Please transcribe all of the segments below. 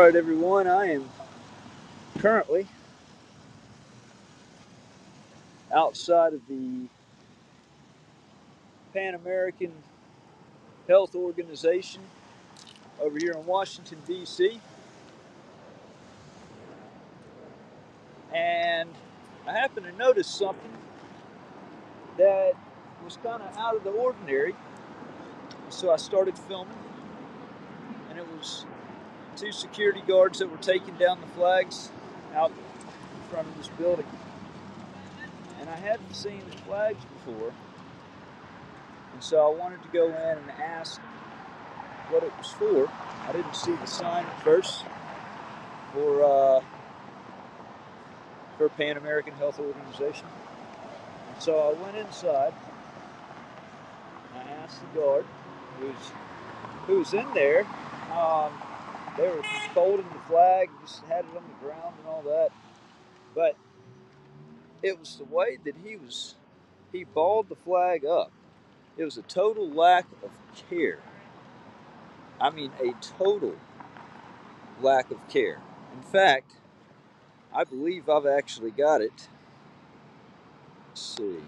Alright everyone, I am currently outside of the Pan American Health Organization over here in Washington, D.C. And I happened to notice something that was kind of out of the ordinary. So I started filming, and it was two security guards that were taking down the flags out in front of this building. And I hadn't seen the flags before, and so I wanted to go in and ask what it was for. I didn't see the sign at first for Pan American Health Organization. And so I went inside and I asked the guard who was in there. They were folding the flag, just had it on the ground and all that. But it was the way that he balled the flag up. It was a total lack of care. I mean, a total lack of care. In fact, I believe I've actually got it. Let's see.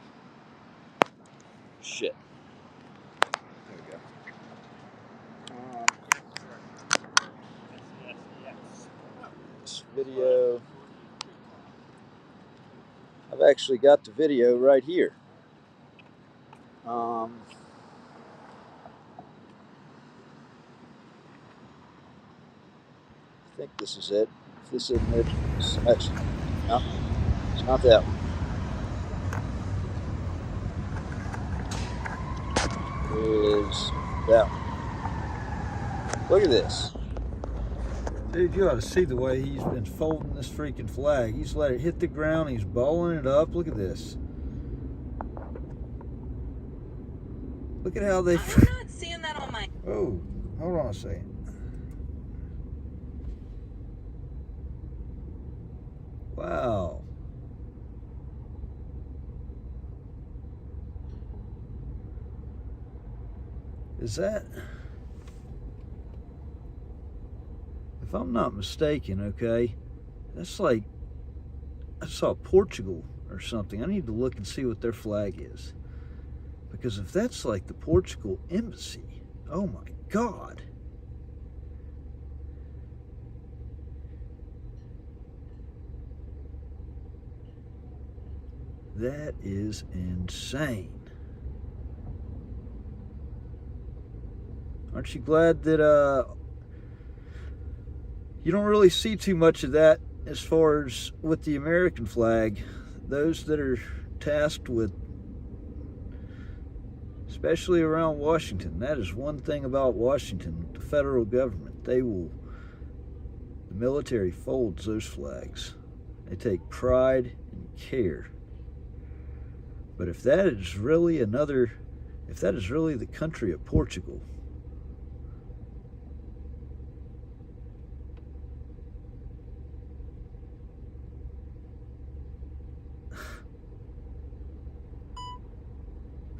Shit. There we go. This video. I've actually got the video right here. I think this is it. If this isn't it, it's actually, no, it's not that one. It is that one. Look at this. Dude, you ought to see the way he's been folding this freaking flag. He's let it hit the ground. He's balling it up. Look at this. Look at how they... I'm not seeing that on my... Oh, hold on a second. Wow. Is that... If I'm not mistaken, okay, that's like, I saw Portugal or something. I need to look and see what their flag is. Because if that's like the Portugal embassy, oh my God. That is insane. Aren't you glad that you don't really see too much of that as far as with the American flag? Those that are tasked with, especially around Washington, that is one thing about Washington, the federal government. The military folds those flags. They take pride and care. But if that is really the country of Portugal,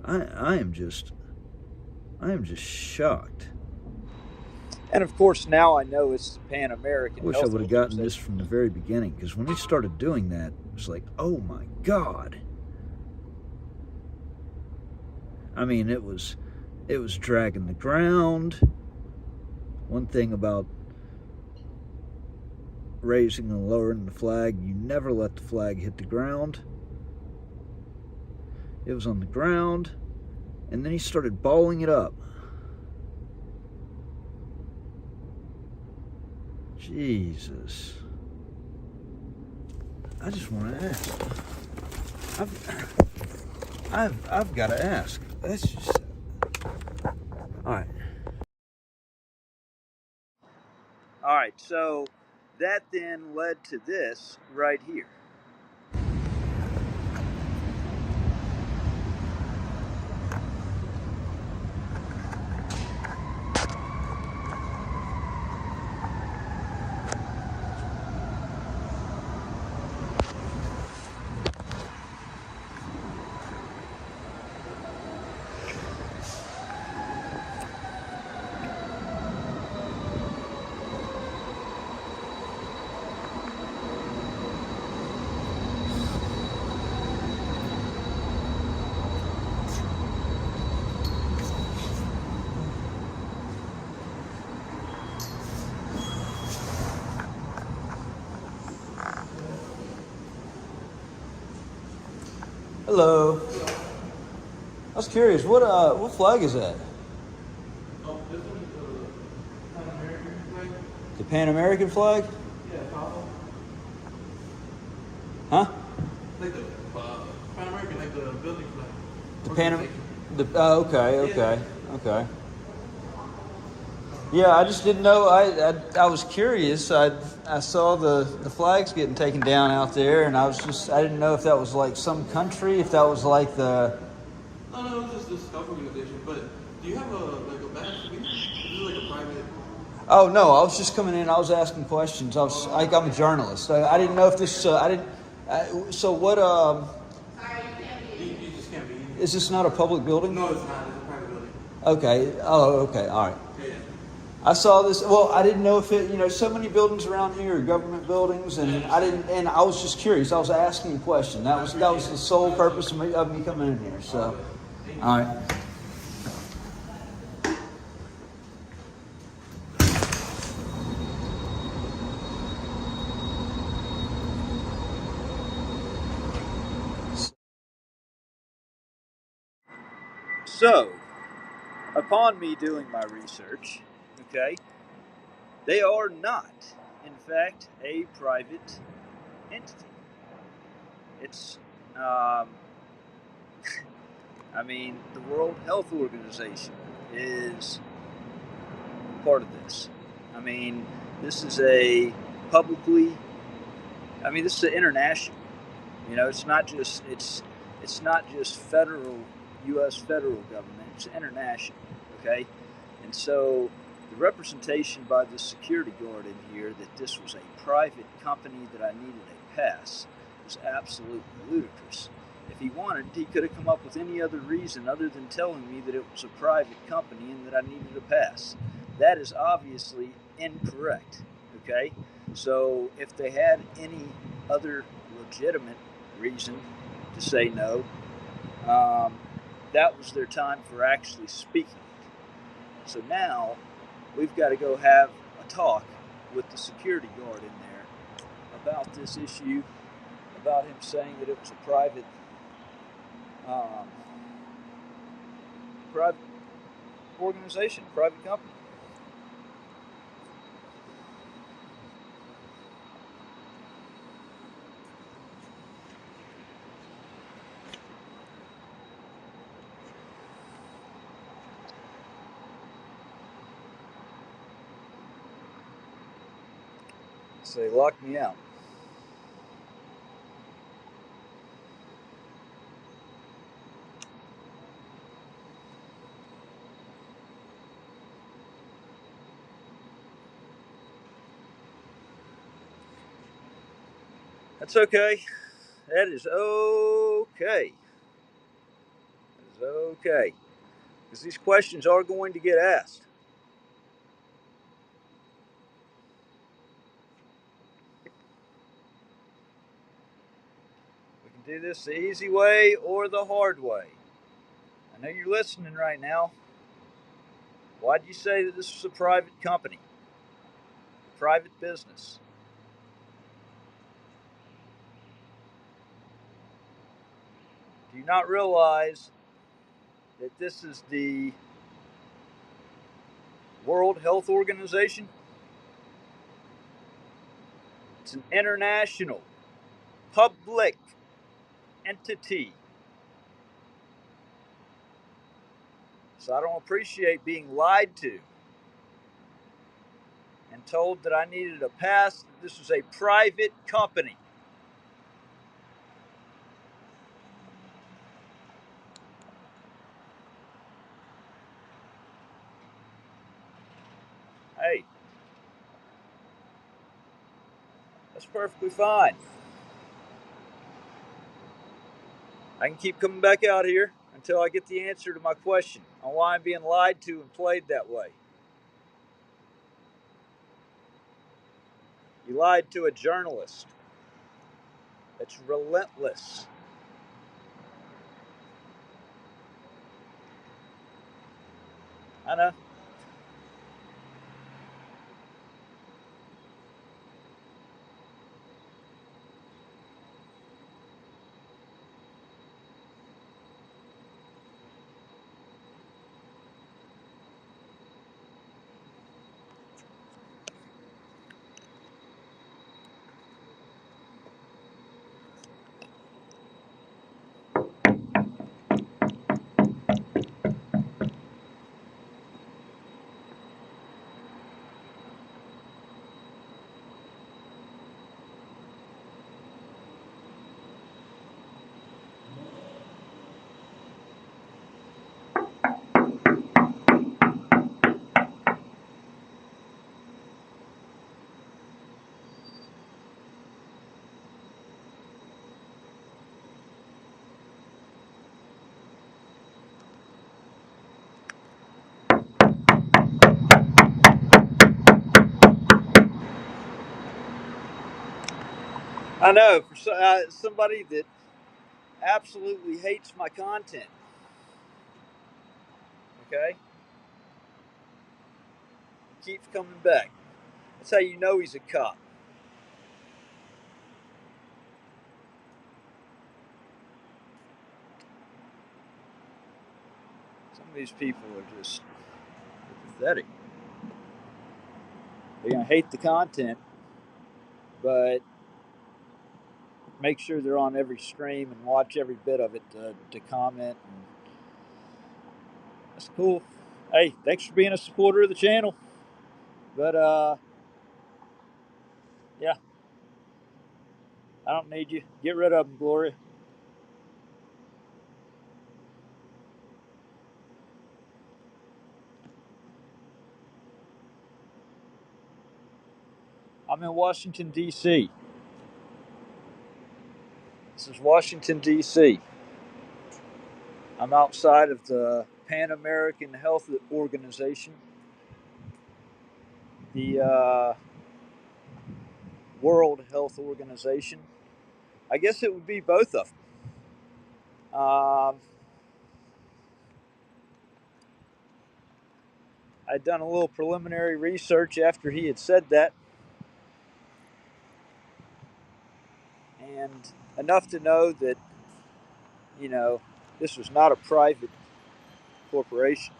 I am just shocked. And of course, now I know it's the Pan American. I wish I would have gotten this from the very beginning, because when they started doing that, it was like, oh my God. I mean, it was dragging the ground. One thing about raising and lowering the flag, you never let the flag hit the ground. It was on the ground, and then he started balling it up. Jesus. I just want to ask. I've got to ask. That's just... Alright. Alright, so that then led to this right here. Hello. I was curious, what flag is that? Oh, this one is the Pan American flag. The Pan American flag? Yeah, Pablo. Huh? Like the Pan American, like the building flag. The Pan Am- Organization. the okay, okay, okay. Yeah, I just didn't know. I was curious. I saw the flags getting taken down out there, and I didn't know if that was like some country, if that was like the. No, no, it's just the scout organization. But do you have a badge to be? This is like a private. Oh no, I was just coming in. I was asking questions. I'm a journalist. I didn't know if this. I didn't. So what? You just can't be in. Is this not a public building? No, it's not. It's a private building. Okay. Oh, okay. All right. Yeah. I saw this. Well, I didn't know if it. So many buildings around here are government buildings, and I didn't. And I was just curious. I was asking a question. That was the sole purpose of me coming in here. So, all right. So, upon me doing my research, okay, they are not, in fact, a private entity. It's, um, I mean, the World Health Organization is part of this. I mean, this is a publicly, this is an international. It's not just federal, U.S. federal government. It's international. Okay, and so the representation by the security guard in here that this was a private company that I needed a pass was absolutely ludicrous. If he wanted, he could have come up with any other reason other than telling me that it was a private company and that I needed a pass. That is obviously incorrect. Okay, so if they had any other legitimate reason to say no, um, that was their time for actually speaking it. So now we've got to go have a talk with the security guard in there about this issue, about him saying that it was a um, private organization, private company. So they locked me out. That's okay. That is okay. That is okay. Because these questions are going to get asked. We can do this the easy way or the hard way. I know you're listening right now. Why do you say that this was a private company, private business? Do you not realize that this is the World Health Organization? It's an international, public entity. So I don't appreciate being lied to and told that I needed a pass, that this was a private company. Hey, that's perfectly fine. I can keep coming back out here until I get the answer to my question on why I'm being lied to and played that way. You lied to a journalist. It's relentless. I know. I know, for somebody that absolutely hates my content, okay? Keeps coming back. That's how you know he's a cop. Some of these people are just pathetic. They're going to hate the content, but make sure they're on every stream and watch every bit of it to comment. And that's cool. Hey, thanks for being a supporter of the channel. But yeah, I don't need you. Get rid of them, Gloria. I'm in Washington, D.C. This is Washington, D.C. I'm outside of the Pan American Health Organization, the World Health Organization. I guess it would be both of them. I'd done a little preliminary research after he had said that, and enough to know that, you know, this was not a private corporation.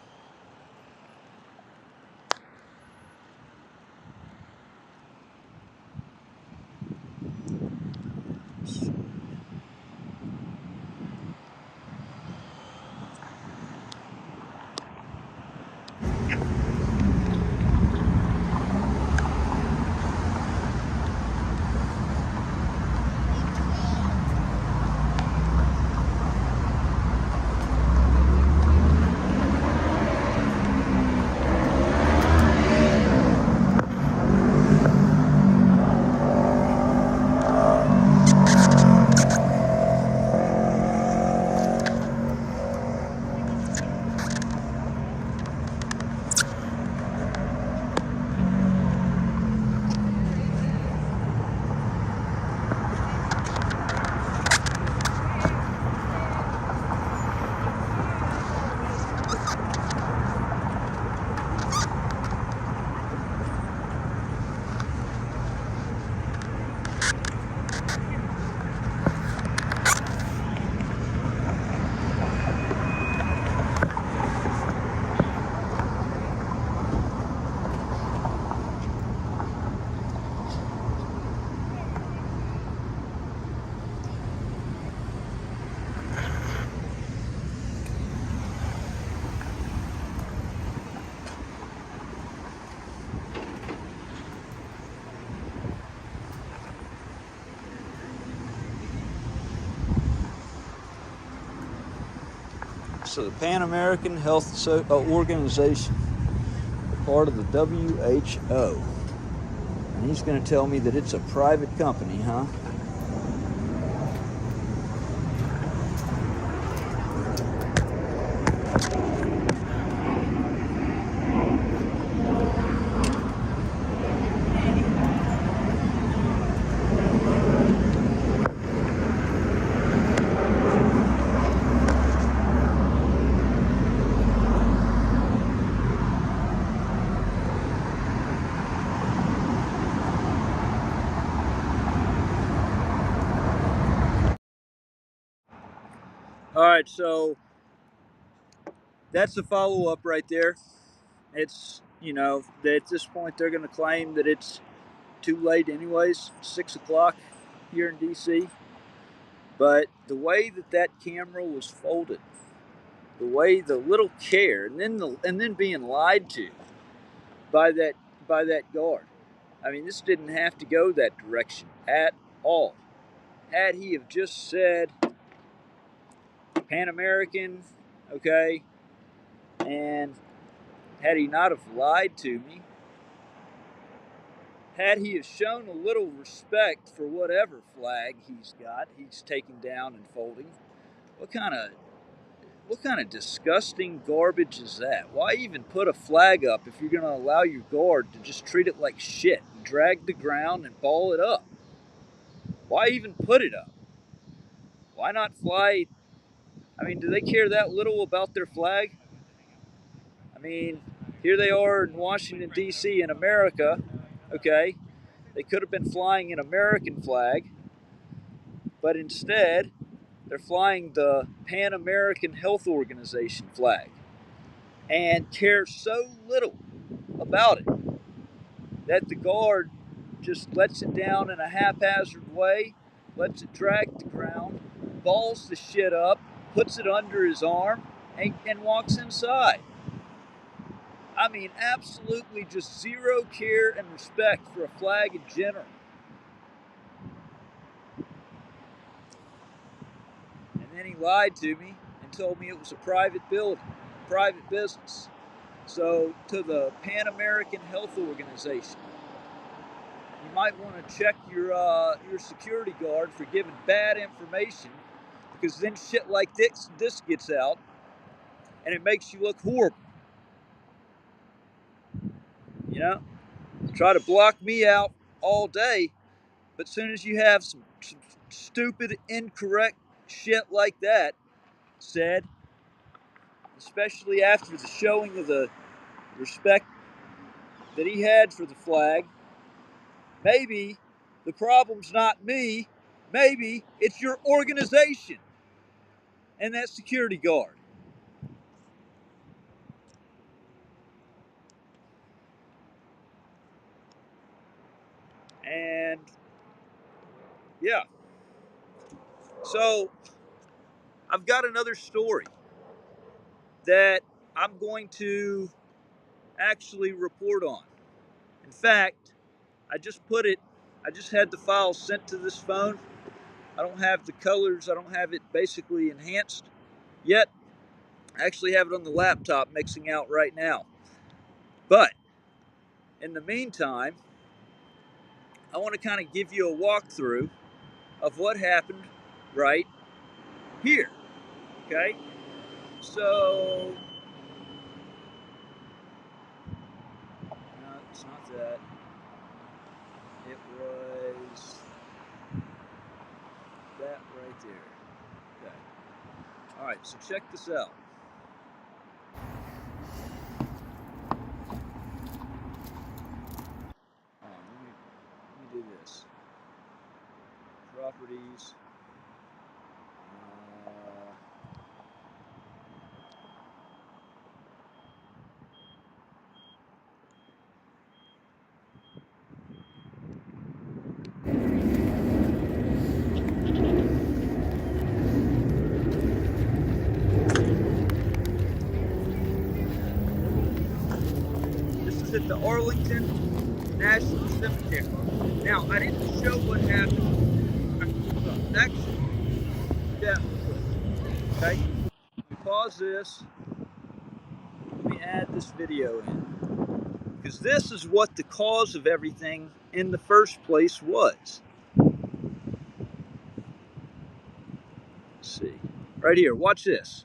So the Pan American Health Organization, part of the WHO. And he's going to tell me that it's a private company, huh? All right, so that's the follow-up right there. It's, you know, at this point they're going to claim that it's too late anyways, 6 o'clock here in D.C. But the way that camera was folded, the way the little care, and then being lied to by that guard. I mean, this didn't have to go that direction at all. Had he have just said Pan American, okay, and had he not have lied to me, had he have shown a little respect for whatever flag he's taking down and folding, what kind of disgusting garbage is that? Why even put a flag up if you're going to allow your guard to just treat it like shit, drag the ground and ball it up? Why even put it up? Why not fly? I mean, do they care that little about their flag? I mean, here they are in Washington, D.C. in America. Okay, they could have been flying an American flag, but instead they're flying the Pan American Health Organization flag and care so little about it that the guard just lets it down in a haphazard way, lets it drag the ground, balls the shit up, puts it under his arm, and walks inside. I mean, absolutely just zero care and respect for a flag in general. And then he lied to me and told me it was a private building, a private business. So, to the Pan American Health Organization, you might want to check your security guard for giving bad information, because then shit like this gets out, and it makes you look horrible. You know, try to block me out all day, but as soon as you have some stupid, incorrect shit like that said, especially after the showing of the respect that he had for the flag, maybe the problem's not me, maybe it's your organization and that security guard. And yeah, so I've got another story that I'm going to actually report on. In fact, I just had the file sent to this phone. I don't have the colors, I don't have it basically enhanced yet. I actually have it on the laptop mixing out right now. But in the meantime, I want to kind of give you a walkthrough of what happened right here. Okay? So, no, it's not that. It was that right there. Okay. Alright, so check this out. Let me do this. Properties. This is at the Arlington National Cemetery. Now, I didn't show what happened. Actually, yeah. Okay. Let me pause this. Let me add this video in. Because this is what the cause of everything in the first place was. Let's see. Right here. Watch this.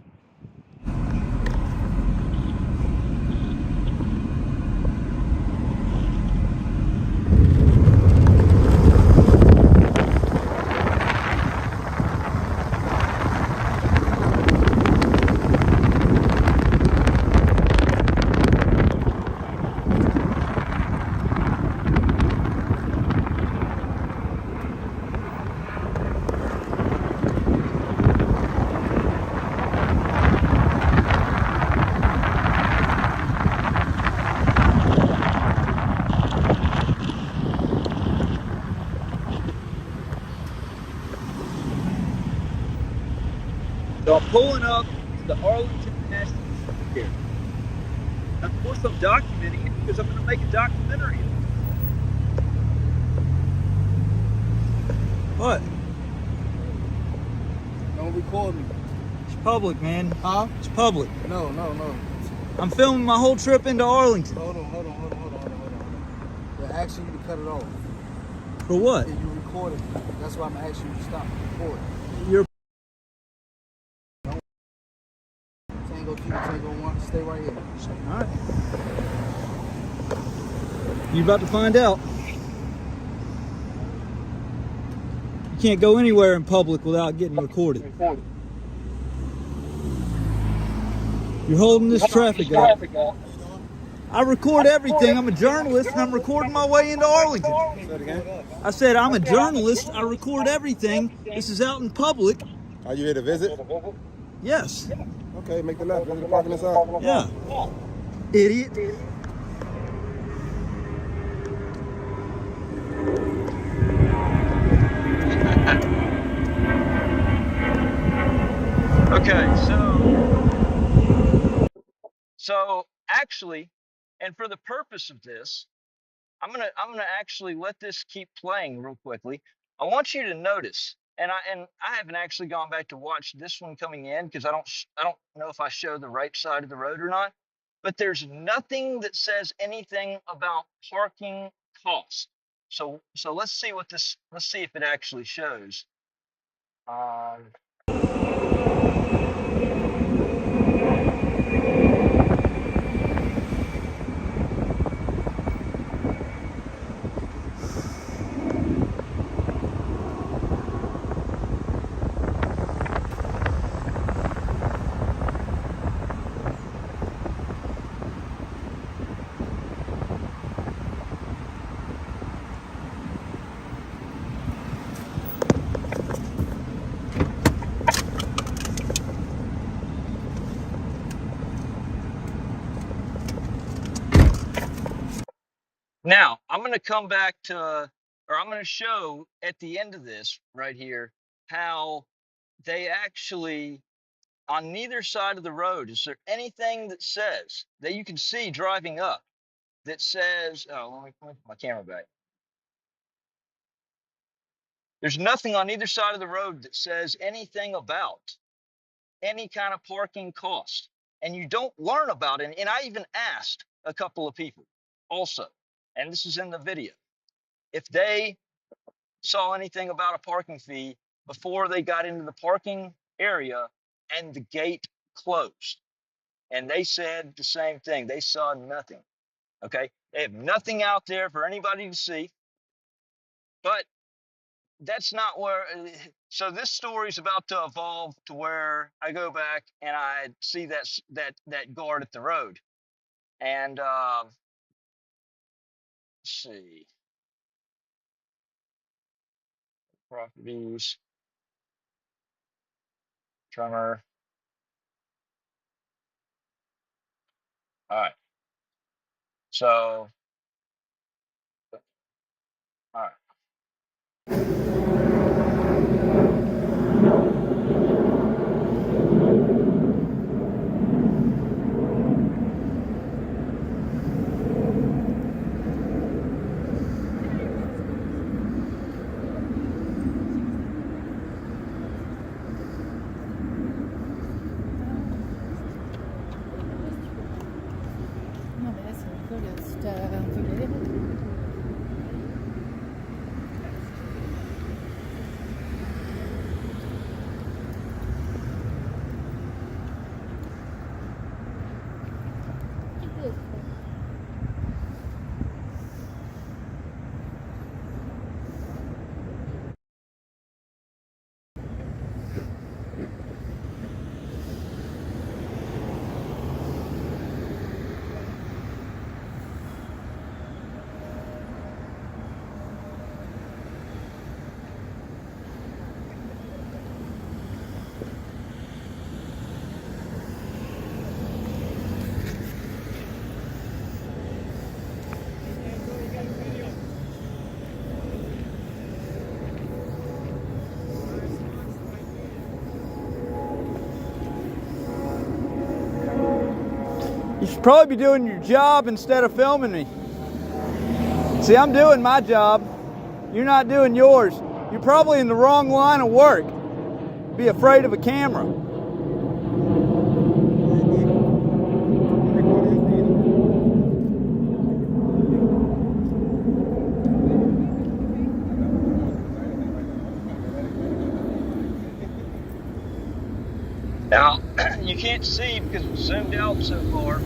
So I'm pulling up to the Arlington National Cemetery. Of course, I'm documenting it because I'm going to make a documentary. What? Don't record me. It's public, man. Huh? It's public. No. I'm filming my whole trip into Arlington. Hold on. They're asking you to cut it off. For what? If you recorded me. That's why I'm asking you to stop recording. You're Tango 2, Tango 1, stay right here. all right. You about to find out. Can't go anywhere in public without getting recorded. You're holding this traffic up. I record everything. I'm a journalist and I'm recording my way into Arlington. Say it again. I said I'm a journalist. I record everything. This is out in public. Are you here to visit? Yes. Okay, make the left. Go to the parking inside. Yeah. Idiot. Okay, so actually, and for the purpose of this, I'm gonna actually let this keep playing real quickly. I want you to notice, and I haven't actually gone back to watch this one coming in because I don't know if I show the right side of the road or not. But there's nothing that says anything about parking cost. So let's see what this. Let's see if it actually shows. Now, I'm going to come back to, or I'm going to show at the end of this right here, how they actually, on neither side of the road, is there anything that says, that you can see driving up, that says, oh, let me put my camera back. There's nothing on either side of the road that says anything about any kind of parking cost. And you don't learn about it. And I even asked a couple of people also, and this is in the video, if they saw anything about a parking fee before they got into the parking area and the gate closed. And they said the same thing. They saw nothing. Okay. They have nothing out there for anybody to see. But that's not where. So this story is about to evolve to where I go back and I see that guard at the road. And let's see. Properties. Tremor. All right. So, all right. No, mais là, c'est rigolo. Si t'as un peu galéré. You should probably be doing your job instead of filming me. See, I'm doing my job. You're not doing yours. You're probably in the wrong line of work. Be afraid of a camera. Now, you can't see because it's zoomed out so far,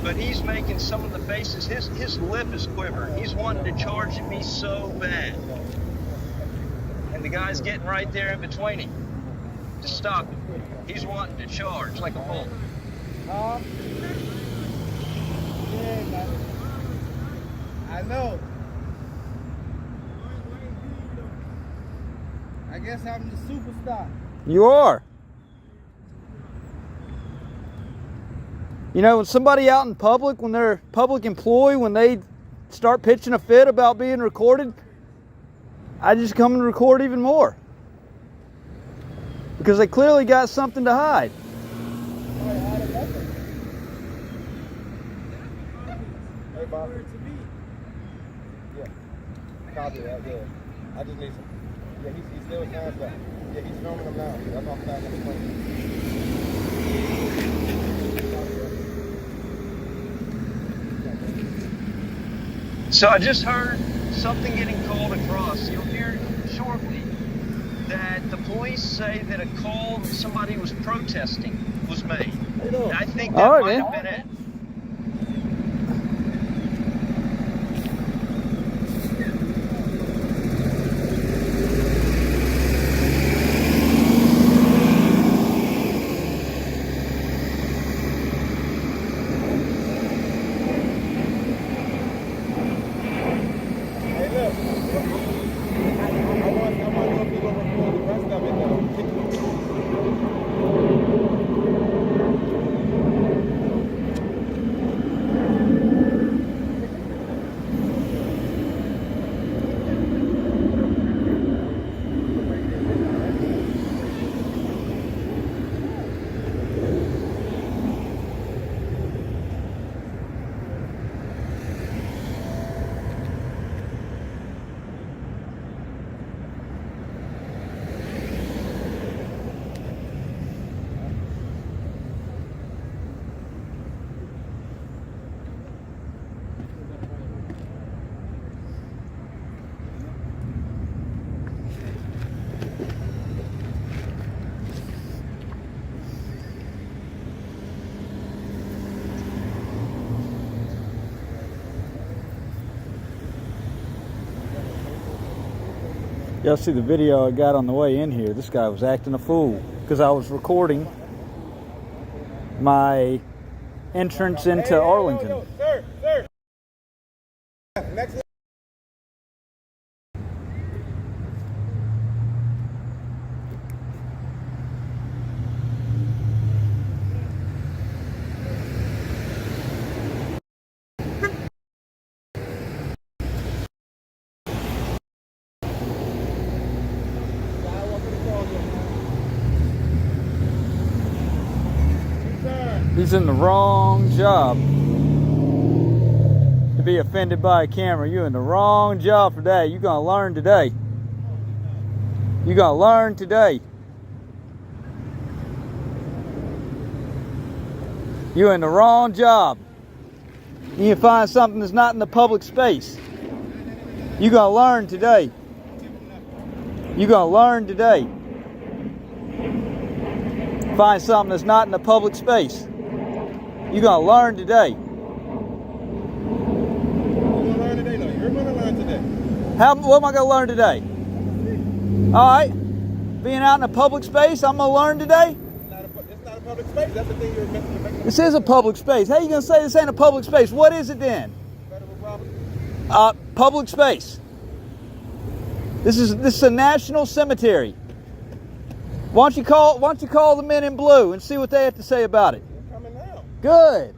but he's making some of the faces. His lip is quivering. He's wanting to charge me so bad. and the guy's getting right there in between him to stop him. He's wanting to charge like a bull. Yeah, man. I know. I guess I'm the superstar. You are. You know, when somebody out in public, when they're a public employee, when they start pitching a fit about being recorded, I just come and record even more. Because they clearly got something to hide. Hey, Bob. Yeah. Copy that, yeah. I just need some. Yeah, he's still hands up. Yeah, he's filming them now. That's off that number 20. So I just heard something getting called across. You'll hear shortly that the police say that a call that somebody was protesting was made. And I think that might have been it. Y'all see the video I got on the way in here. This guy was acting a fool because I was recording my entrance into Arlington. Sir. Next. He's in the wrong job to be offended by a camera. You're in the wrong job for that. You're gonna learn today. You're gonna learn today. You're in the wrong job. You can find something that's not in the public space. You're gonna learn today. You're gonna learn today. Find something that's not in the public space. You're gonna learn today. You're gonna learn today, though. You're gonna learn today. What am I gonna learn today? All right, being out in a public space, I'm gonna learn today. It's not a public space. That's the thing you're making. This is a public space. How are you gonna say this ain't a public space? What is it then? Federal property. Public space. This is a national cemetery. Why don't you call the men in blue and see what they have to say about it? They're coming now. Good.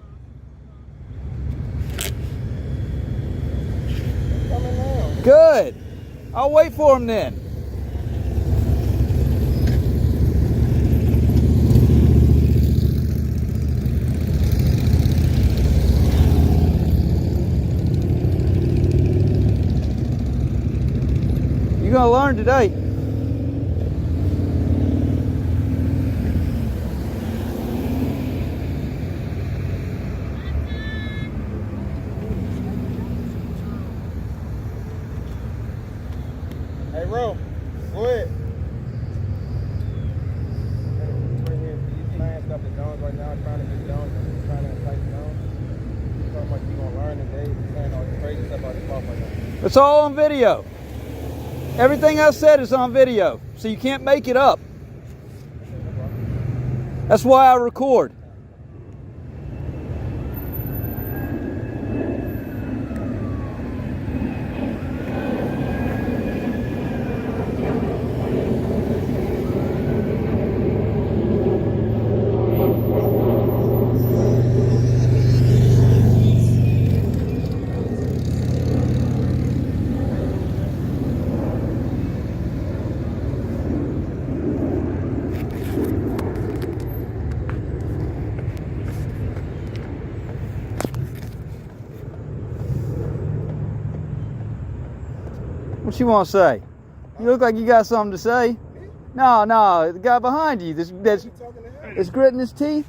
They're coming now. Good. I'll wait for them then. You're gonna learn today. Hey, Ro, go ahead. Right here, he's playing stuff at Jones right now, trying to get Jones, trying to entice Jones. He's talking about he's gonna learn today. He's saying all this crazy stuff about his fault right now. It's all on video. Everything I said is on video, so you can't make it up. That's why I record. What you want to say? You look like you got something to say. No, the guy behind you that's gritting his teeth.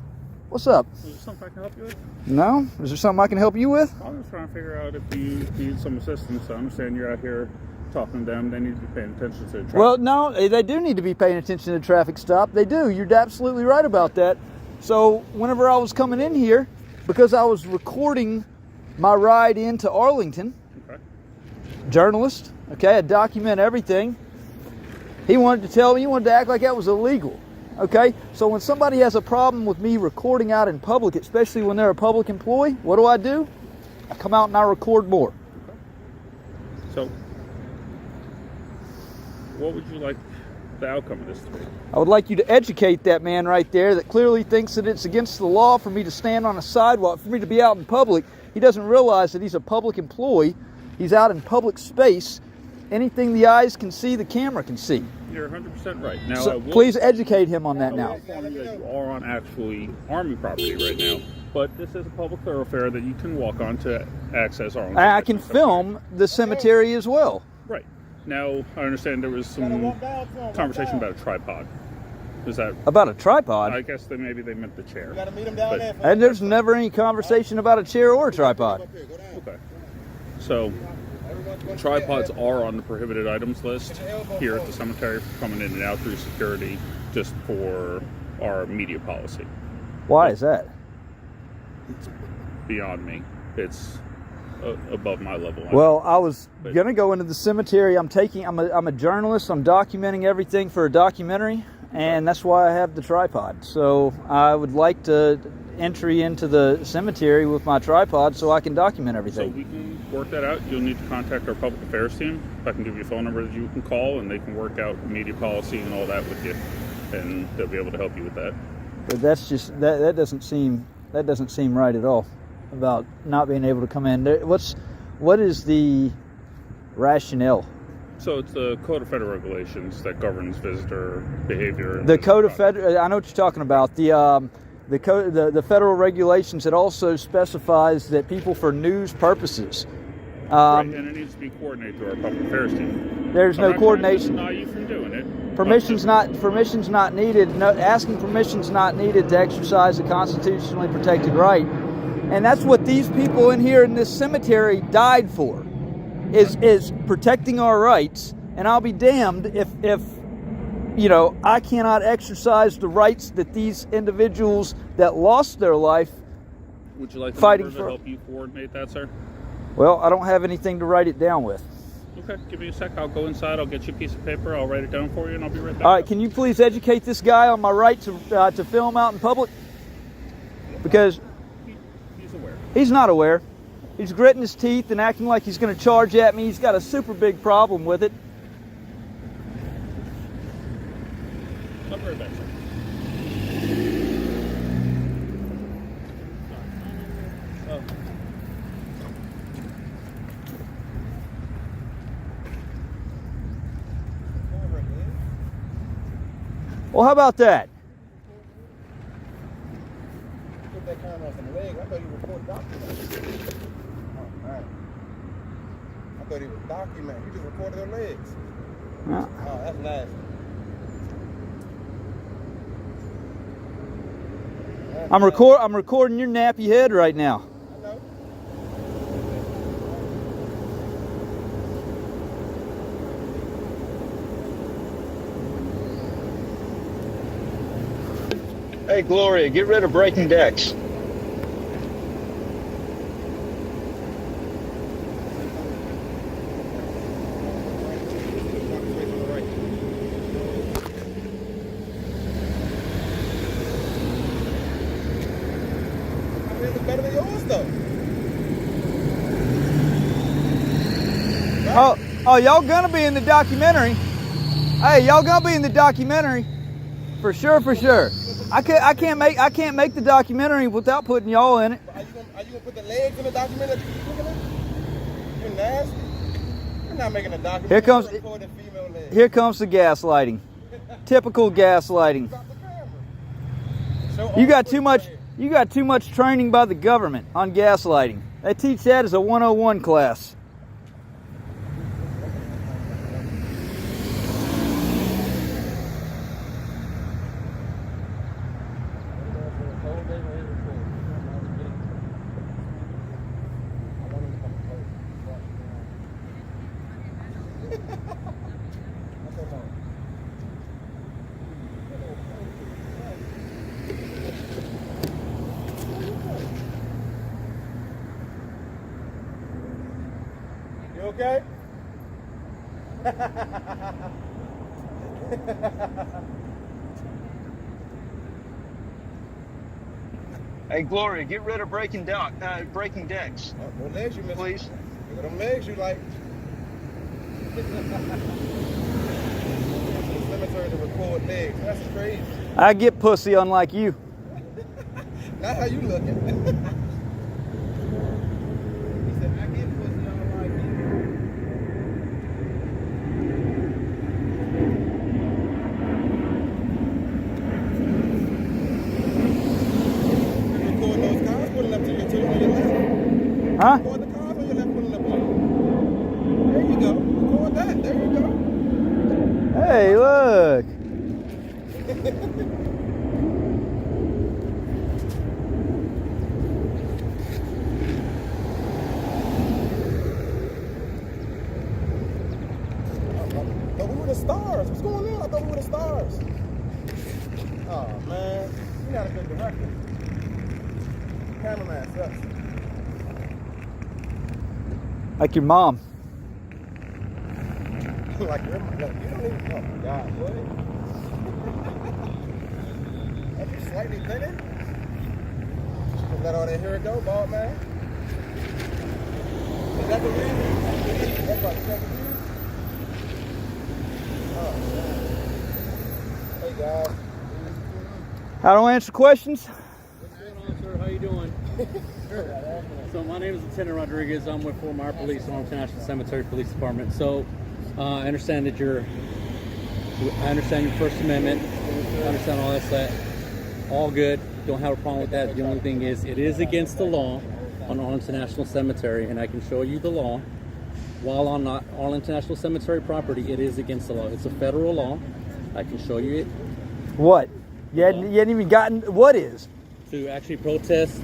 What's up? Is there something I can help you with? No? Is there something I can help you with? I'm just trying to figure out if you need some assistance. I understand you're out here talking to them. They need to be paying attention to the traffic. Well, no, they do need to be paying attention to the traffic stop. They do. You're absolutely right about that. So whenever I was coming in here, because I was recording my ride into Arlington, Okay. journalist, okay, I document everything. He wanted to act like that was illegal. Okay, so when somebody has a problem with me recording out in public, especially when they're a public employee, what do? I come out and I record more. So, what would you like the outcome of this to be? I would like you to educate that man right there that clearly thinks that it's against the law for me to stand on a sidewalk, for me to be out in public. He doesn't realize that he's a public employee. He's out in public space. Anything the eyes can see, the camera can see. You're 100% right. Now, So please educate him on that I now. will inform you that you are on actually Army property right now, but this is a public thoroughfare that you can walk on to access Arlington. I can film the cemetery as well. Right. Now, I understand there was some conversation about a tripod. Is that... About a tripod? I guess maybe they meant the chair. You gotta meet him down there. And there's never any conversation about a chair or a tripod. Okay. So, tripods are on the prohibited items list here at the cemetery for coming in and out through security, just for our media policy. Why is that? Beyond me. It's above my level. Well, I was gonna go into the cemetery. I'm a journalist. I'm documenting everything for a documentary, and that's why I have the tripod. So I would like to entry into the cemetery with my tripod so I can document So everything. we can work that out. You'll need to contact our public affairs team. I can give you a phone number that you can call, and they can work out media policy and all that with you, and they'll be able to help you with that. But that's just that doesn't seem right at all about not being able to come in. What is the rationale? So it's the Code of Federal Regulations that governs visitor behavior. The Code of Federal. I know what you're talking about. The federal regulations. It also specifies that people for news purposes. Right, and it needs to be coordinated through our public affairs team. There's no coordination. I'm not trying to deny you from doing it. Permission's not needed. No, asking permission's not needed to exercise a constitutionally protected right, and that's what these people in here in this cemetery died for, is protecting our rights. And I'll be damned if I cannot exercise the rights that these individuals that lost their life. Would you like the fighting number for- to help you coordinate that, sir? Well, I don't have anything to write it down with. Okay, give me a sec. I'll go inside. I'll get you a piece of paper. I'll write it down for you, and I'll be right back. All right, can you please educate this guy on my right to film out in public? Because He's aware. he's not aware. He's gritting his teeth and acting like he's going to charge at me. He's got a super big problem with it. I'll be right back, sir. Well, how about that? Put that camera on some leg. I thought you recorded documents. Oh, man. I thought he was documenting. You just recorded their legs. Yeah. Oh, that's nasty. I'm recording your nappy head right now. I know. Hey, Gloria, get rid of breaking decks. better than yours, though. Oh, y'all gonna be in the documentary? Hey, y'all gonna be in the documentary? For sure, for sure. I can't make the documentary without putting y'all in it. Are you gonna put the legs in the documentary? You're nasty. You're not making a documentary. Here comes- You're recording female legs. Here comes the gaslighting. Typical gaslighting. Drop the camera. Show all You the got footage too much. right here. You got too much training by the government on gaslighting. They teach that as a 101 class. You okay? Hey, Gloria, get rid of breaking decks, No legs you missing. please. Look at them legs you like. Cemetery to record legs. That's crazy. I get pussy unlike you. Not how you looking. He said, I get pussy on like you. Record those cars pulling up to your two on your left. Huh? Record the cars on your left pulling up on you. There you go. Record that. There you go. Hey, look. But we were the stars. What's going on? I thought we were the stars. Oh man, you're not a good director. Cameraman sucks. Like your mom. Like you don't even. Oh my God, boy. Are you slightly thinning? Just let all that hair go, bald man. Is that the reason? That's about 7 years. Oh man. Hey guys. I don't answer questions. What's going on, sir? How you doing? So my name is Lieutenant Rodriguez. I'm with Fort Myer Police, Arlington National Cemetery Police Department. So I understand that I understand your First Amendment. I understand all that stuff. All good. Don't have a problem with that. The only thing is, it is against the law on Arlington National Cemetery, and I can show you the law. While on Arlington National Cemetery property, it is against the law. It's a federal law. I can show you it. What? You hadn't even gotten. What is? To actually protest.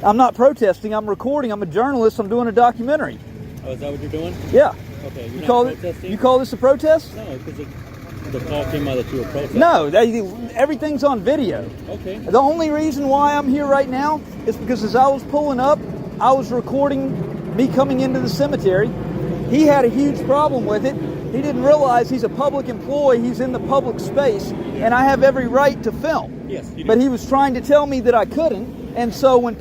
I'm not protesting. I'm recording. I'm a journalist. I'm doing a documentary. Oh, is that what you're doing? Yeah. Okay. You're You not call protesting? You call this a protest? No, because the call came out that you were protesting. No. Everything's on video. Okay. The only reason why I'm here right now is because as I was pulling up, I was recording me coming into the cemetery. He had a huge problem with it. He didn't realize he's a public employee. He's in the public space, and I have every right to film. Yes, you do. But he was trying to tell me that I couldn't. And so when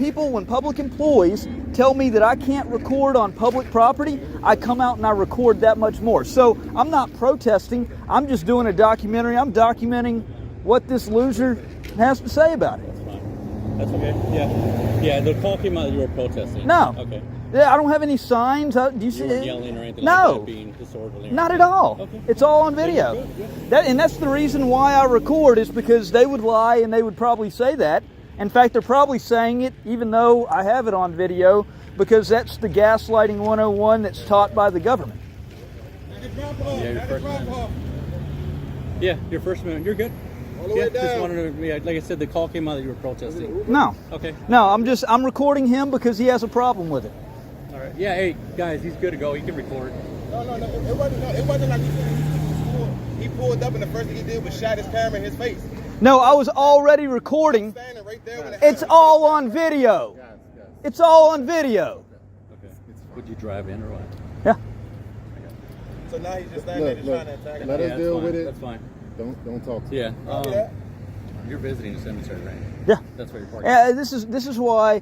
public employees tell me that I can't record on public property, I come out and I record that much more. So I'm not protesting. I'm just doing a documentary. I'm documenting what this loser has to say about it. That's okay. Yeah. Yeah, the call came out that you were protesting. No. Okay. Yeah, I don't have any signs. Do you see You weren't it? yelling or anything No. like that, being disorderly. or Not at anything. all. Okay. It's all on video. Good. That's the reason why I record, is because they would lie and they would probably say that. In fact, they're probably saying it even though I have it on video, because that's the gaslighting 101 that's taught by the government. Yeah, your first man. Yeah, your first man. You're good. All the Yeah, way just down. wanted to, yeah, like I said, the call came out that you were protesting. No. Okay. No, I'm recording him because he has a problem with it. All right. Yeah, hey, guys, he's good to go. He can record. No, it wasn't like he pulled up and the first thing he did was shot his camera in his face. No, I was already recording. Standing right there with It's all on video. It's all on video. Okay. Would you drive in or what? Yeah. So now he's just standing there just trying to attack him. Let Yeah, us that's deal fine. with it. That's fine. Don't talk to Yeah. Copy that. You're visiting the cemetery, right? Yeah. That's where you're parking. Yeah, this is why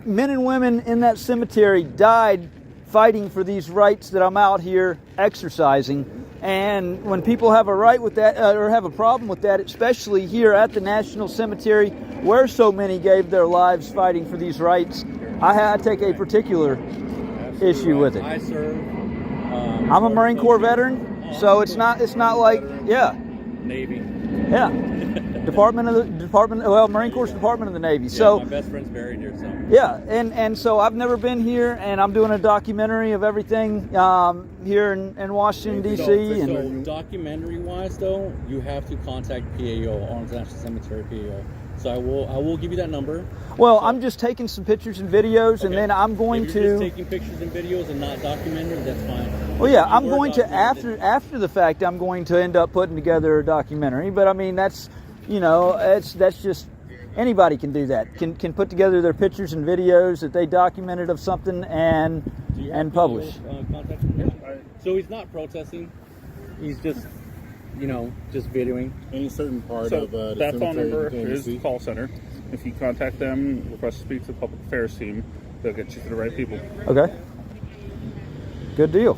men and women in that cemetery died fighting for these rights that I'm out here exercising. And when people have a right with that, or have a problem with that, especially here at the National Cemetery, where so many gave their lives fighting for these rights, I take a particular issue with it. I serve. I'm a Marine Corps veteran, so it's not like, yeah, Navy. yeah. Marine Corps Department of the Navy. Yeah, So my best friend's buried here, so. yeah, and so I've never been here, and I'm doing a documentary of everything here in Washington D.C. So and documentary-wise, though, you have to contact PAO, Arlington National Cemetery PAO. So I will give you that number. well, I'm just taking some pictures and videos, and Okay. then I'm going If you're to. just taking pictures and videos and not documentary, that's fine. Well, yeah, If you I'm were going to documented- after the fact. I'm going to end up putting together a documentary, but I mean that's that's just anybody can do that. Can put together their pictures and videos that they documented of something and Do you have publish. PAO, contact him? So he's not protesting. He's just, just videoing. Any certain part So of the that phone cemetery number you came to is see? the call center. If you contact them, request to speak to the public affairs team, they'll get you to the right people. Okay. Good deal.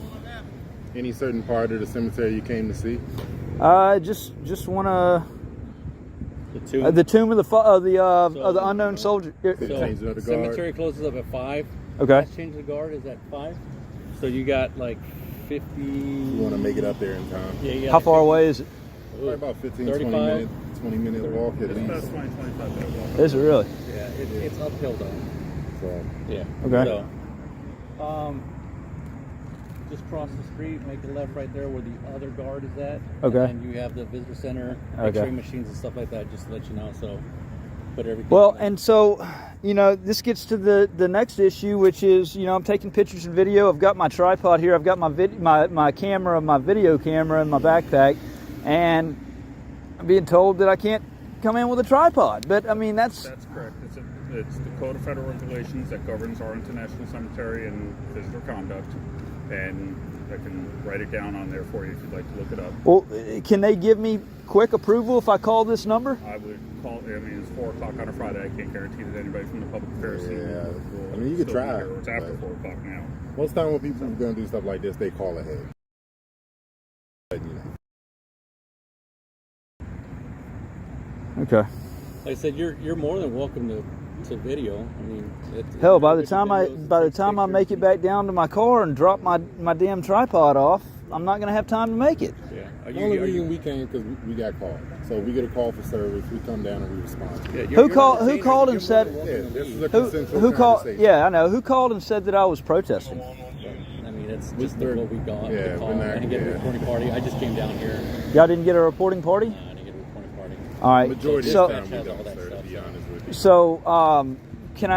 Any certain part of the cemetery you came to see? Just want to The tomb. the tomb of the unknown soldier. So, Change of the guard. cemetery closes up at 5. Okay. Last change of the guard is at 5. So you got like 50. You want to make it up there in time? Yeah, you got How like far away is it? Probably about 15, 35. 20 minute walk at It's about least. 20-25 minutes. Is it really? Yeah, it's uphill though. So, Yeah. Okay. So, just cross the street, make a left right there where the other guard is at. Okay. And you have the visitor center, Okay. X-ray machines and stuff like that. Just to let you know. So, put everything. Well, in there. and so, this gets to the next issue, which is, I'm taking pictures and video. I've got my tripod here. I've got my camera, my video camera in my backpack, and I'm being told that I can't come in with a tripod. But I mean, that's That's correct. It's the Code of Federal Regulations that governs our International Cemetery and visitor conduct, and I can write it down on there for you if you'd like to look it up. well. Can they give me quick approval if I call this number? I would call. It's 4 o'clock on a Friday. I can't guarantee that anybody from the public affairs team Yeah. will I mean, you could still be try, here. It's after but- 4 o'clock now. most time when people are going to do stuff like this, they call ahead. Okay. like I said, you're more than welcome to video. I mean, Hell, by the videos, time I make it pictures. back down to my car and drop my damn tripod off, I'm not gonna have time to make it. Yeah. The only reason we came because we got called. So we get a call for service, we come down and we respond. Who called and said? Yeah, this is a Who consensual called? conversation. Yeah, I know. Who called and said that I was protesting? I mean, it's just We're- what we got. yeah, the call. we're not- I didn't get a yeah. recording party. I just came down here. Y'all didn't get a reporting party? No, I didn't get a recording party. All right. Majority So, of the time we Has all don't, that sir, stuff, to be so. honest with you. so can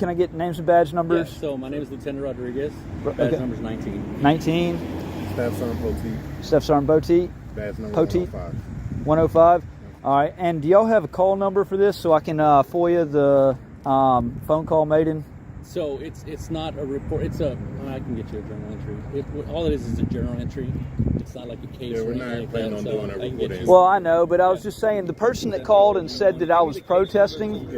I get names and badge Yeah, numbers? so my name is Lieutenant Rodriguez. Okay. Badge number's 19. 19. Staff Sergeant Poteet, Staff Sergeant Boteet, badge number Poteet. 105. 105. All right. And do y'all have a call number for this so I can FOIA the phone call maiden? So it's not a report. I can get you a journal entry. All it is a journal entry. It's not like a case. Yeah, or we're anything not like planning that, on so doing a I can report get you- Well, I know, but I was just saying the person that called and said that I was protesting,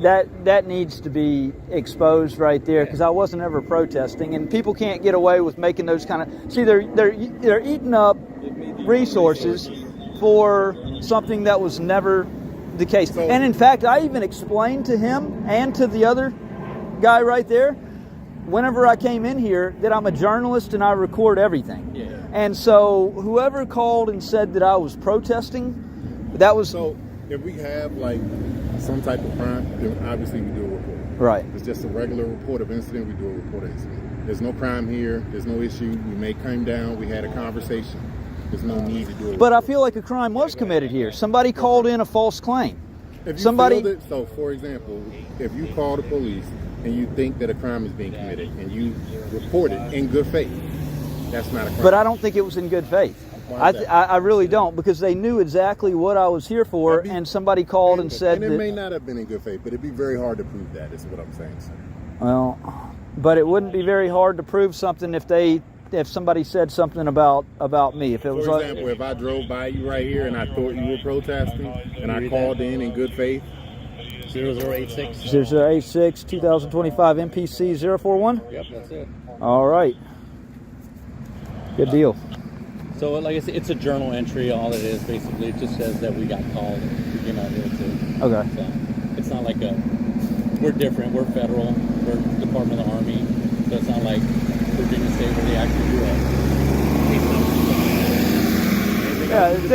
that needs to be exposed right there because I wasn't ever protesting, and people can't get away with making those kind of. See, they're eating up resources for something that was never the case. So- And in fact, I even explained to him and to the other guy right there, whenever I came in here, that I'm a journalist and I record everything. Yeah. And so whoever called and said that I was protesting, that was So if we have like some type of crime, then obviously we do a report. right. It's just a regular report of incident, we do a report of incident. There's no crime here, there's no issue, we may come down, we had a conversation. There's no need to do it. But I feel like a crime was committed here. Somebody called in a false claim. If you somebody- feel that, so for example, if you call the police and you think that a crime is being committed and you report it in good faith, that's not a crime. But I don't think it was in good faith. Why is that? I really don't, because they knew exactly what I was here for, That'd be- and somebody called and said it that. may not have been in good faith, but it'd be very hard to prove that, is what I'm saying, sir. Well, but it wouldn't be very hard to prove something if somebody said something about me. If it was For like, example, if I drove by you right here and I thought you were protesting and I called in good faith, 0086. 0086 2025 MPC 041. Yep, that's it. All right. Good deal. So, like I said, it's a journal entry. All it is, basically, it just says that we got called and we came out here to. Okay. So, it's not like we're different. We're federal. We're Department of the Army. So, it's not like Virginia State where they actually do Yeah, the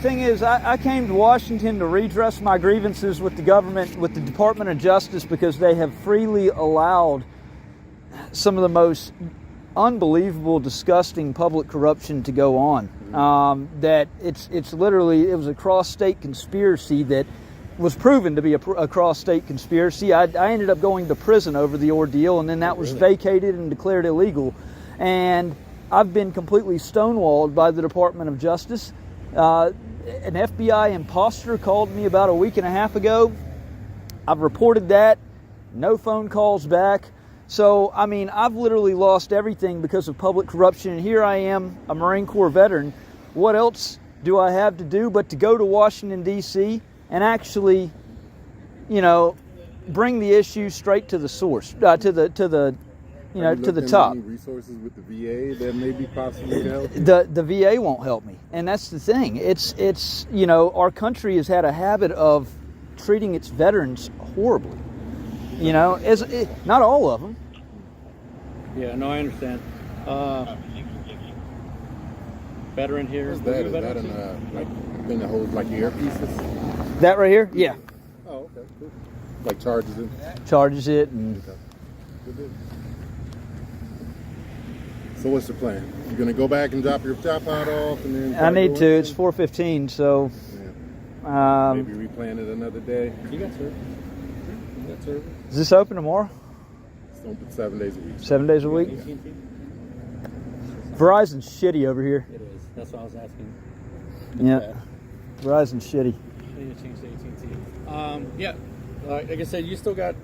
thing is, I came to Washington to redress my grievances with the government, with the Department of Justice, because they have freely allowed some of the most unbelievable, disgusting public corruption to go on. That it's literally, it was a cross-state conspiracy that was proven to be a cross-state conspiracy. I ended up going to prison over the ordeal, and then that was vacated and declared illegal. And I've been completely stonewalled by the Department of Justice. An FBI imposter called me about a week and a half ago. I've reported that. No phone calls back. So, I mean, I've literally lost everything because of public corruption. And here I am, a Marine Corps veteran. What else do I have to do but to go to Washington, D.C. and actually, bring the issue straight to the source, to the top. Any resources with the VA that maybe possibly help? The VA won't help me, and that's the thing. It's our country has had a habit of treating its veterans horribly. Not all of them. Yeah, no, I understand. Veteran here. What's that? Is that in thing that holds like your earpieces? That right here? Yeah. Oh, okay, cool. Like charges it? Charges it and. Okay. Good deal. So what's the plan? You're gonna go back and drop your top pot off, and then I need to. It's 4:15, so. Yeah. Maybe replan it another day. You got service. You got service. Is this open tomorrow? It's open 7 days a week. 7 days a week. AT&T? Verizon's shitty over here. It is. That's what I was asking. Yeah. Verizon's shitty. I need to change to AT&T. Yeah. Like I said, you still got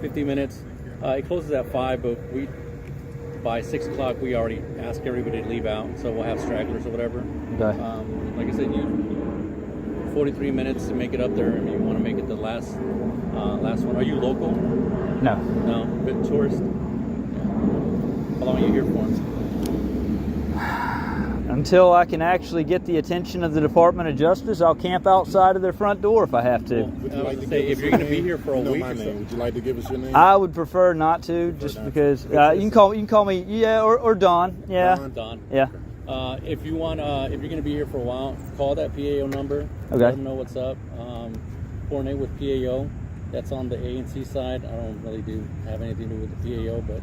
50 minutes. It closes at 5, but by 6 o'clock we already asked everybody to leave out, so we'll have stragglers or whatever. Okay. Like I said, you 43 minutes to make it up there. I mean, you want to make it the last one. Are you local? No. No, bit tourist. Yeah. How long are you here for? Until I can actually get the attention of the Department of Justice, I'll camp outside of their front door if I have to. Would you I like was to say, give if us you're your going to be name? here for a You know week my or so. name. Would you like to give us your name? I would prefer not to, just because you can call me or Don. Yeah. Don. Yeah. If you want, if you're going to be here for a while, call that PAO number. Okay. Let them know what's up. Coordinate with PAO. That's on the A&C side. I don't really have anything to do with the PAO, but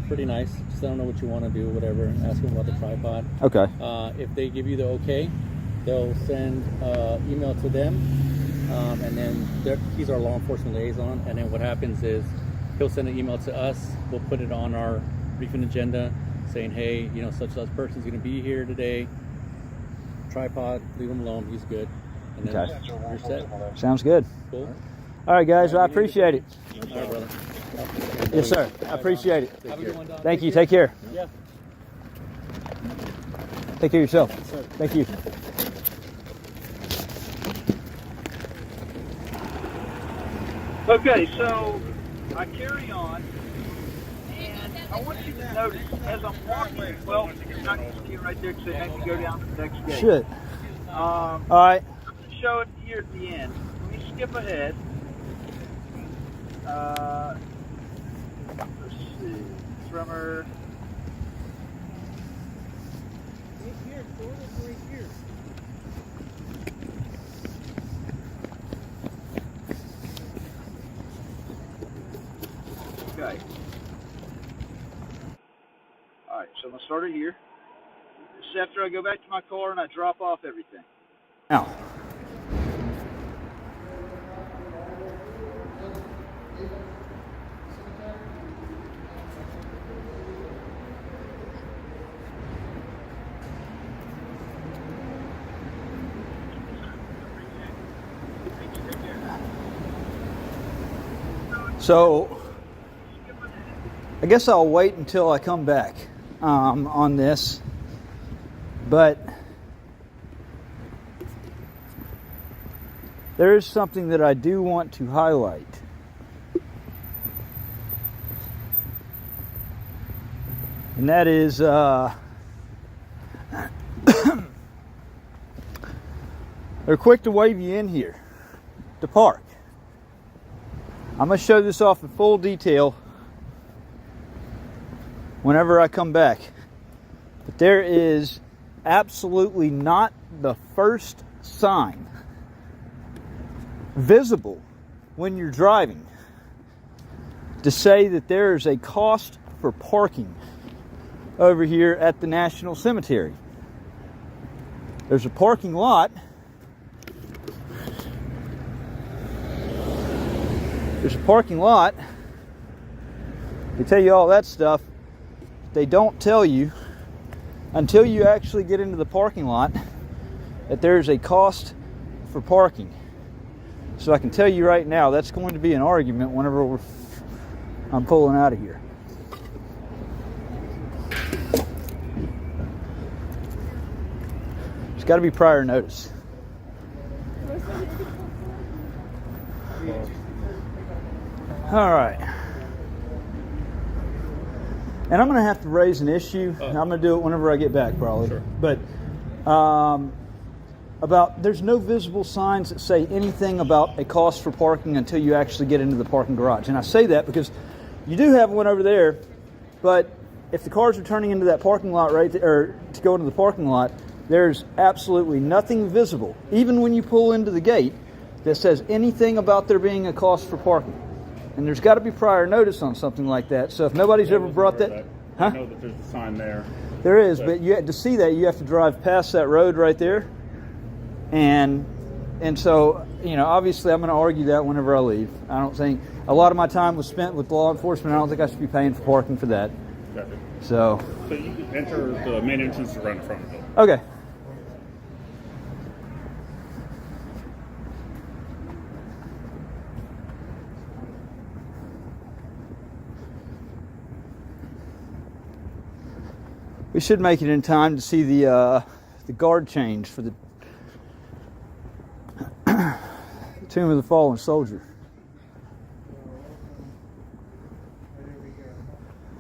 pretty nice. Just let them know what you want to do, whatever. Ask them about the tripod. Okay. If they give you the okay, they'll send email to them, and then he's our law enforcement liaison. And then what happens is he'll send an email to us. We'll put it on our briefing agenda, saying, hey, such and such person's going to be here today. Tripod, leave him alone. He's good. And then Okay. you're set. Sounds good. Cool. All right, guys. I appreciate it. All right, brother. Yes, sir. I appreciate it. Have a good one, Don. Thank you. Take care. Yeah. Take care of yourself. Thank you. Okay, so I carry on, and I want you to notice as I'm walking, well, you're not going to see it right there because they make me go down to the next gate. Shit. All right. I'm going to show it here at the end. Let me skip ahead. Let's see. Drummer. Okay. Alright, so I'm going to start it here. This is after I go back to my car and I drop off everything. Now. So, I guess I'll wait until I come back on this, but there is something that I do want to highlight. And that is they're quick to wave you in here to park. I'm going to show this off in full detail whenever I come back. But there is absolutely not the first sign visible when you're driving to say that there is a cost for parking over here at the National Cemetery. There's a parking lot. There's a parking lot. They tell you all that stuff. They don't tell you until you actually get into the parking lot that there's a cost for parking. So I can tell you right now, that's going to be an argument whenever I'm pulling out of here. There's got to be prior notice. All right. And I'm going to have to raise an issue. I'm going to do it whenever I get back, probably. Sure. But about there's no visible signs that say anything about a cost for parking until you actually get into the parking garage. And I say that because you do have one over there, but if the cars are turning into that parking lot right there, or to go into the parking lot, there's absolutely nothing visible, even when you pull into the gate, that says anything about there being a cost for parking. And there's got to be prior notice on something like that. So if nobody's ever brought that, I know that there's a sign there. There is, but you to see that you have to drive past that road right there, and so obviously I'm going to argue that whenever I leave. I don't think a lot of my time was spent with law enforcement. I don't think I should be paying for parking for that. Gotcha. So you can enter the main entrance right in front of it. Okay. We should make it in time to see the guard change for the Tomb of the Fallen Soldier.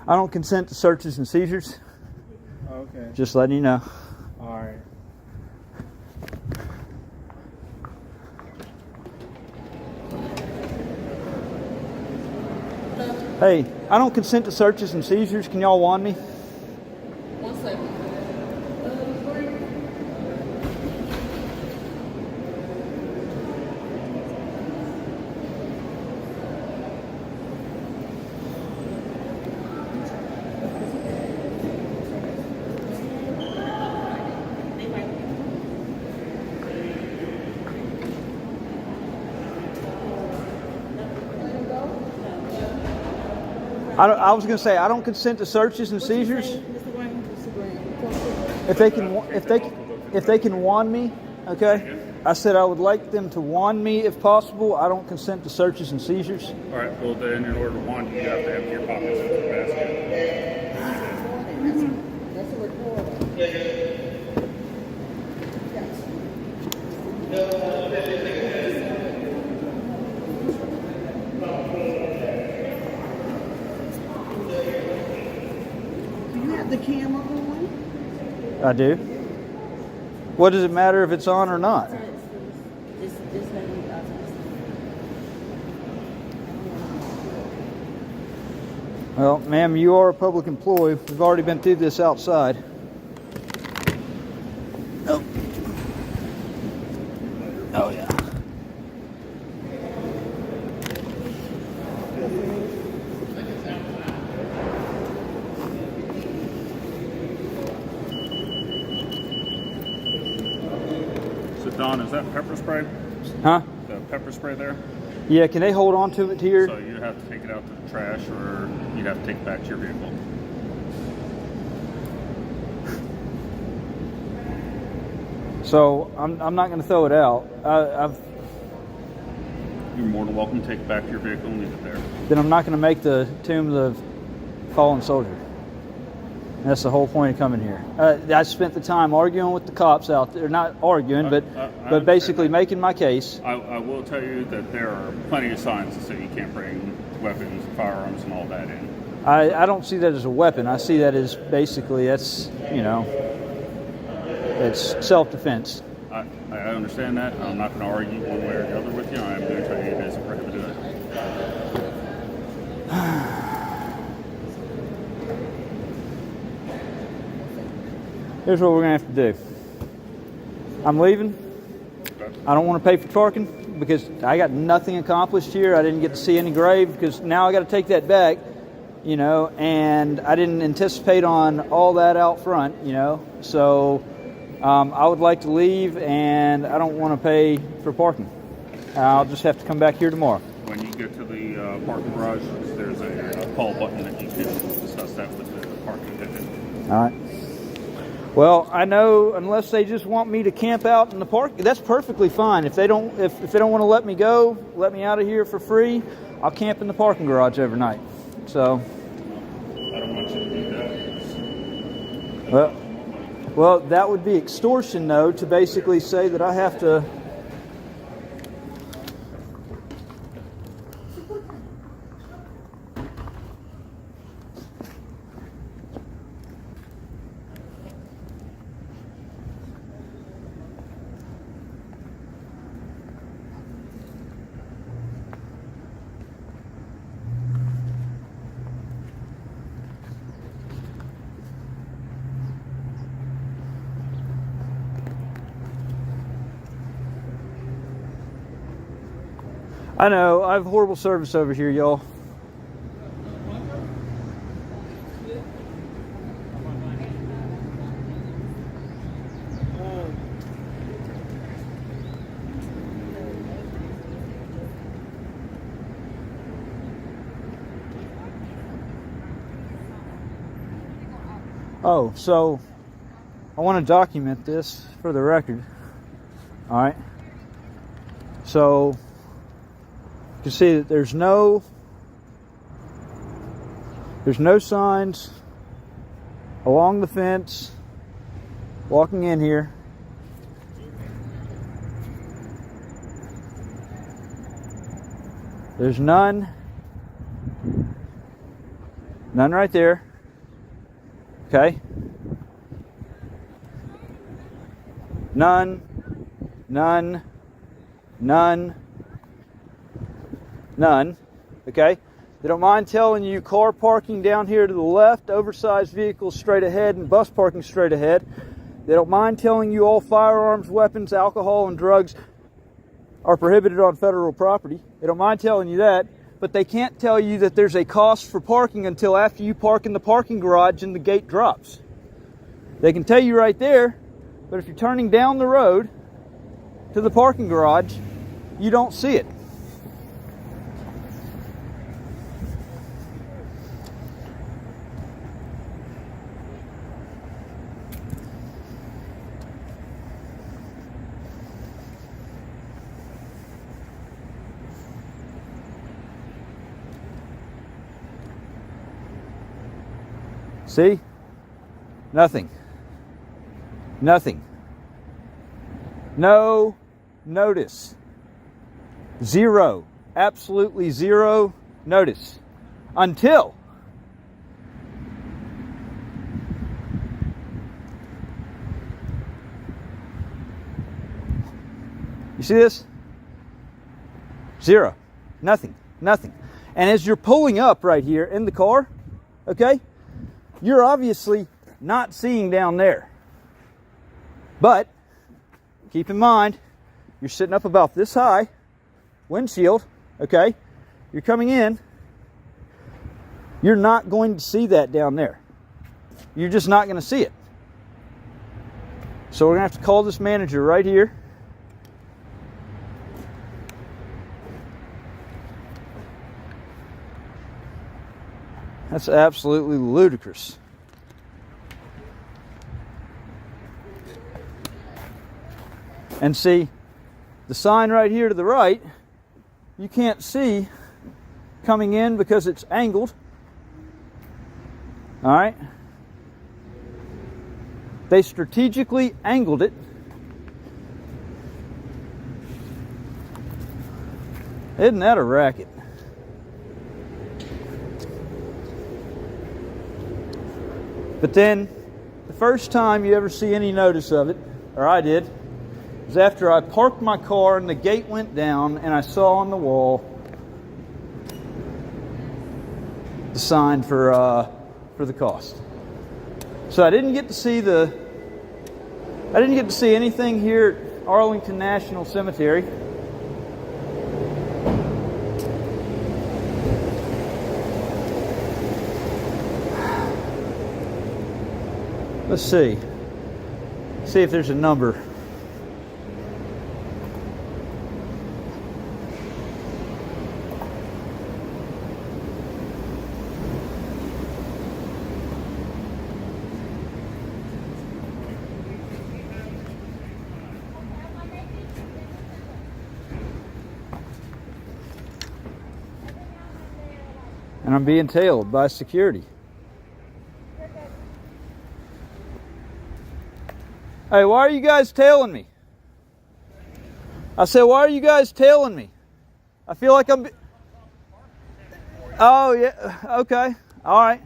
I don't consent to searches and seizures. Okay. Just letting you know. All right. Hey, I don't consent to searches and seizures. Can y'all wand me? One second. I was going to say I don't consent to searches and seizures. Mr. Graham, Mr. Graham. If they can wand me, okay. I said I would like them to wand me if possible. I don't consent to searches and seizures. All right. Well, then in order to wand you, you have to empty your pockets into the basket. That's a recorder. Do you have the camera on? I do. What does it matter if it's on or not? Just let me out. Well, ma'am, you are a public employee. We've already been through this outside. Oh. Oh, yeah. So, Don, is that pepper spray? Huh? The pepper spray there? Yeah, can they hold on to it here? So you'd have to take it out to the trash, or you'd have to take it back to your vehicle. So I'm not going to throw it out. You're more than welcome to take it back to your vehicle and leave it there. Then I'm not going to make the Tomb of the Fallen Soldier. That's the whole point of coming here. I spent the time arguing with the cops out there, not arguing, but basically making my case. I will tell you that there are plenty of signs that say you can't bring weapons, firearms, and all that in. I don't see that as a weapon. I see that as basically it's self-defense. I understand that. I'm not going to argue one way or the other with you. I'm going to tell you it is a prohibited item. Here's what we're going to have to do. I'm leaving. I don't want to pay for parking because I got nothing accomplished here. I didn't get to see any grave because now I got to take that back, and I didn't anticipate on all that out front, So I would like to leave, and I don't want to pay for parking. I'll just have to come back here tomorrow. When you get to the parking garage, there's a call button that you can discuss that with the parking attendant. All right. Well, I know unless they just want me to camp out in the park, that's perfectly fine. If they don't want to let me go, let me out of here for free, I'll camp in the parking garage every night. So. I don't want you to do that. Well, that would be extortion, though, to basically say that I have to. I know, I have horrible service over here, y'all. Oh, so I want to document this for the record. All right. So you can see that there's no signs along the fence walking in here. There's none right there. Okay. None. Okay. They don't mind telling you car parking down here to the left, oversized vehicles straight ahead, and bus parking straight ahead. They don't mind telling you all firearms, weapons, alcohol, and drugs are prohibited on federal property. They don't mind telling you that, but they can't tell you that there's a cost for parking until after you park in the parking garage and the gate drops. They can tell you right there, but if you're turning down the road to the parking garage, you don't see it. See? Nothing. No notice. Zero. Absolutely zero notice. Until you see this? Zero. Nothing. And as you're pulling up right here in the car, okay, you're obviously not seeing down there. But keep in mind, you're sitting up about this high, windshield, okay? You're coming in, you're not going to see that down there. You're just not going to see it. So we're going to have to call this manager right here. That's absolutely ludicrous. And see, the sign right here to the right, you can't see coming in because it's angled. All right? They strategically angled it. Isn't that a racket? But then, the first time you ever see any notice of it, or I did, was after I parked my car and the gate went down and I saw on the wall the sign for the cost. So I didn't get to see anything here at Arlington National Cemetery. Let's see. See if there's a number. And I'm being tailed by security. Hey, why are you guys tailing me? I said, why are you guys tailing me? I feel like I'm... Oh, yeah, okay, all right.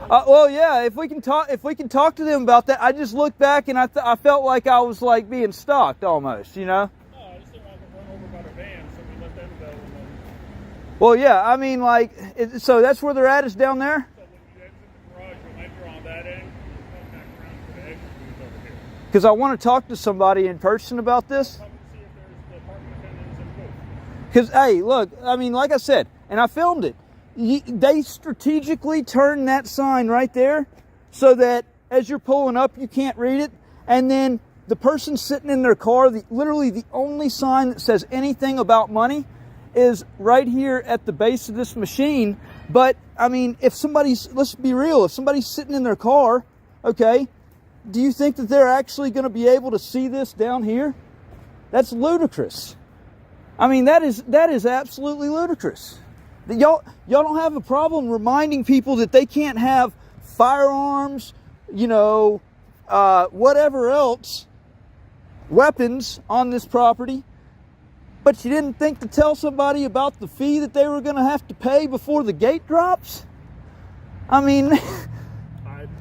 Well, yeah, if we can talk to them about that. I just looked back and I felt like I was like being stalked almost, you know? No, I just didn't want to run over by the van, so we let them go. And then, Well, yeah, I mean, like, so that's where they're at, is down there? so when you exit the garage, you'll enter on that end, you come back around to the exit booth over here. Because I want to talk to somebody in person about this. Come and see if there's the parking attendants in the booth. Because, hey, look, I mean, like I said, and I filmed it, they strategically turned that sign right there so that as you're pulling up, you can't read it. And then the person sitting in their car, literally the only sign that says anything about money is right here at the base of this machine. But, I mean, let's be real, if somebody's sitting in their car, okay, do you think that they're actually going to be able to see this down here? That's ludicrous. I mean, that is absolutely ludicrous. Y'all don't have a problem reminding people that they can't have firearms, you know, whatever else, weapons on this property, but you didn't think to tell somebody about the fee that they were going to have to pay before the gate drops? I mean...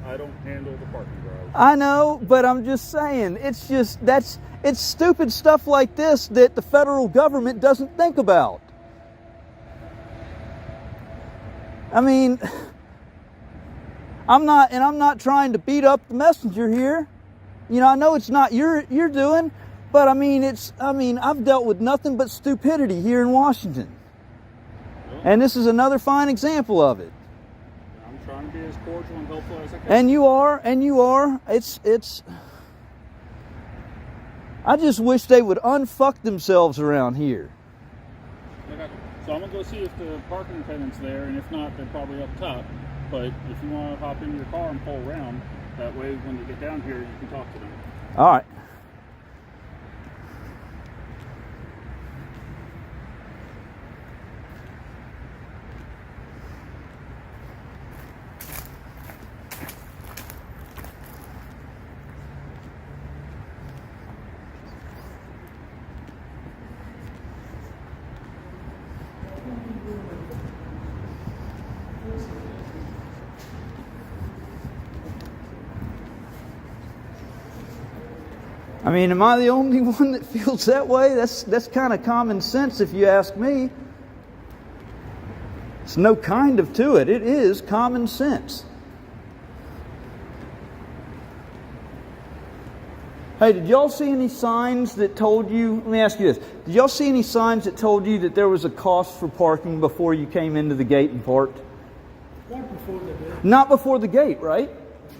I don't handle the parking garage. I know, but I'm just saying, it's stupid stuff like this that the federal government doesn't think about. I mean, I'm not trying to beat up the messenger here. You know, I know it's not you're doing, but I mean, I've dealt with nothing but stupidity here in Washington. And this is another fine example of it. I'm trying to be as cordial and helpful as I can. And you are. It's I just wish they would unfuck themselves around here. So I'm going to go see if the parking attendant's there, and if not, they're probably up top. But if you want to hop into your car and pull around, that way when you get down here, you can talk to them. All right. I mean, am I the only one that feels that way? That's kind of common sense if you ask me. There's no kind of to it. It is common sense. Hey, did y'all see any signs that told you, let me ask you this. Did y'all see any signs that told you that there was a cost for parking before you came into the gate and parked? Not before the gate. Not before the gate, right?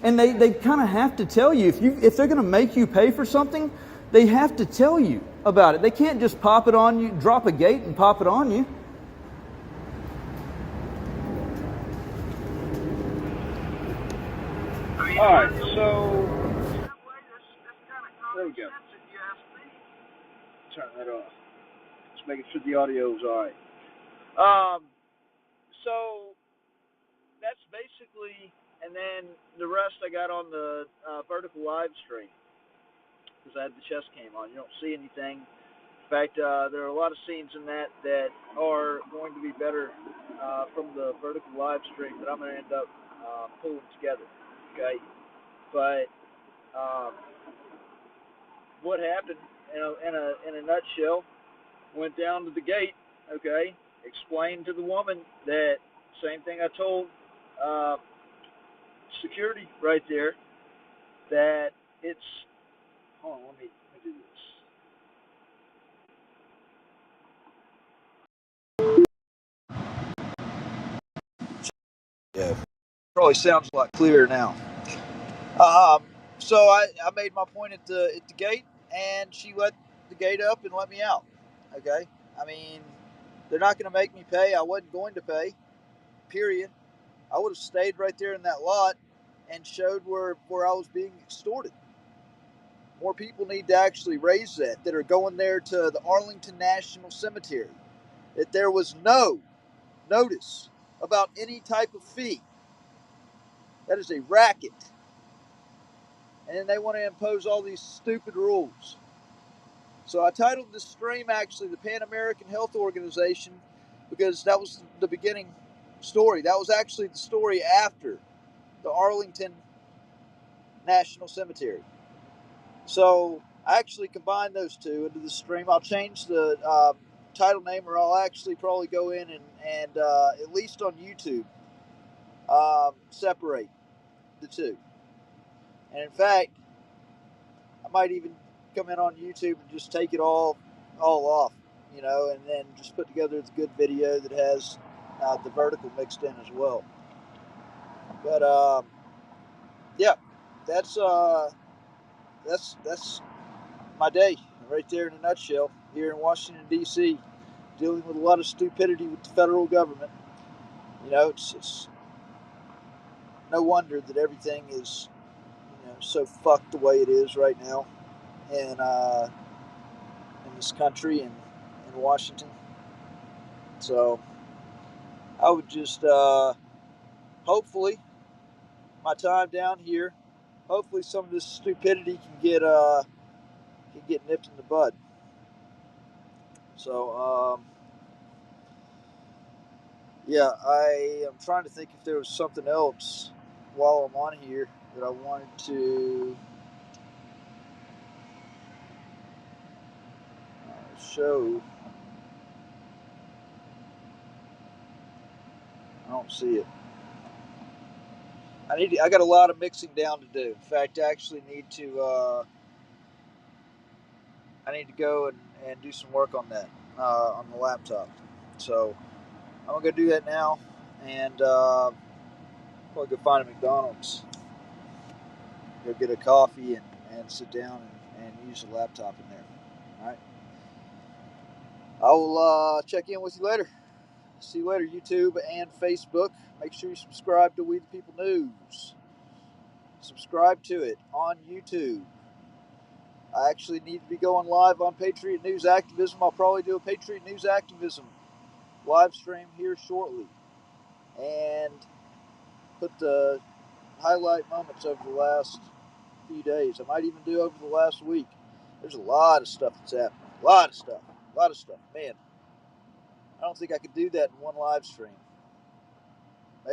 And they kind of have to tell you, if they're going to make you pay for something, they have to tell you about it. They can't just pop it on you, drop a gate and pop it on you. All right, so there we go. Turn that off. Just making sure the audio is all right. So that's basically and then the rest I got on the vertical live stream because I had the chest cam on. You don't see anything. In fact, there are a lot of scenes in that are going to be better from the vertical live stream that I'm going to end up pulling together. Okay, but what happened in a nutshell? Went down to the gate. Okay, explained to the woman that same thing I told security right there, that it's, hold on, let me do this. Yeah, probably sounds a lot clearer now. So I made my point at the gate, and she let the gate up and let me out. Okay, I mean, they're not going to make me pay. I wasn't going to pay. Period. I would have stayed right there in that lot and showed where I was being extorted. More people need to actually raise that are going there to the Arlington National Cemetery. That there was no notice about any type of fee. That is a racket. And then they want to impose all these stupid rules. So I titled this stream actually the Pan American Health Organization because that was the beginning story. That was actually the story after the Arlington National Cemetery. So I actually combined those two into the stream. I'll change the title name, or I'll actually probably go in and at least on YouTube, separate the two. And in fact, I might even come in on YouTube and just take it all off, and then just put together a good video that has the vertical mixed in as well. But yeah, that's my day right there in a nutshell here in Washington D.C. Dealing with a lot of stupidity with the federal government. It's no wonder that everything is so fucked the way it is right now in this country and in Washington. So I would just hopefully my time down here, hopefully some of this stupidity can get nipped in the bud. So yeah, I am trying to think if there was something else while I'm on here that I wanted to show. I don't see it. I got a lot of mixing down to do. In fact, I actually need to go and do some work on that on the laptop. So I'm gonna go do that now, and probably go find a McDonald's, go get a coffee, and sit down and use the laptop in there. All right. I will check in with you later. See you later, YouTube and Facebook. Make sure you subscribe to We the People News. Subscribe to it on YouTube. I actually need to be going live on Patriot News Activism. I'll probably do a Patriot News Activism live stream here shortly. And put the highlight moments over the last few days. I might even do over the last week. There's a lot of stuff that's happening. A lot of stuff. Man, I don't think I could do that in one live stream.